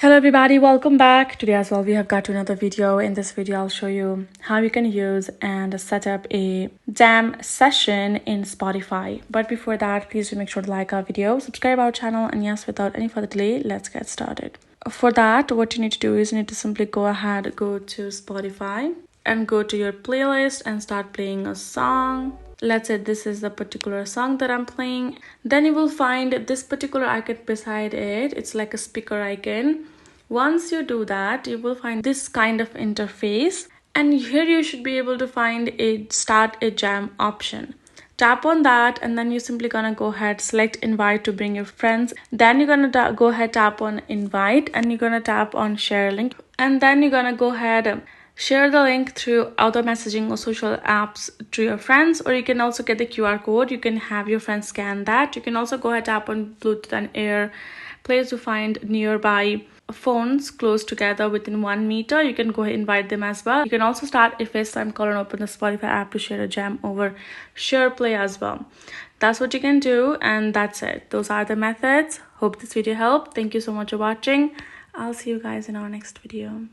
Hello everybody, welcome back. Today as well we have got to another video. In this video I'll show you how you can use and set up a jam session in Spotify. But before that, please do make sure to like our video, subscribe our channel, and yes, without any further delay, let's get started. For that, what you need to do is you need to simply go to Spotify and go to your playlist and start playing a song. Let's say this is the particular song that I'm playing. Then you will find this particular icon beside it. It's like a speaker icon. Once you do that, you will find this kind of interface, and here you should be able to find a start a jam option. Tap on that, and then you're simply gonna go ahead, select invite to bring your friends. Then you're gonna go ahead, tap on invite, and you're gonna tap on share link, and then you're gonna go ahead share the link through other messaging or social apps to your friends, or you can also get the QR code. You can have your friends scan that. You can also go ahead, tap on Bluetooth and Air place to find nearby phones close together within 1 meter. You can go ahead and invite them as well. You can also start a FaceTime call and open the Spotify app to share a jam over share play as well. That's what you can do, and that's it. Those are the methods. Hope this video helped. Thank you so much for watching. I'll see you guys in our next video.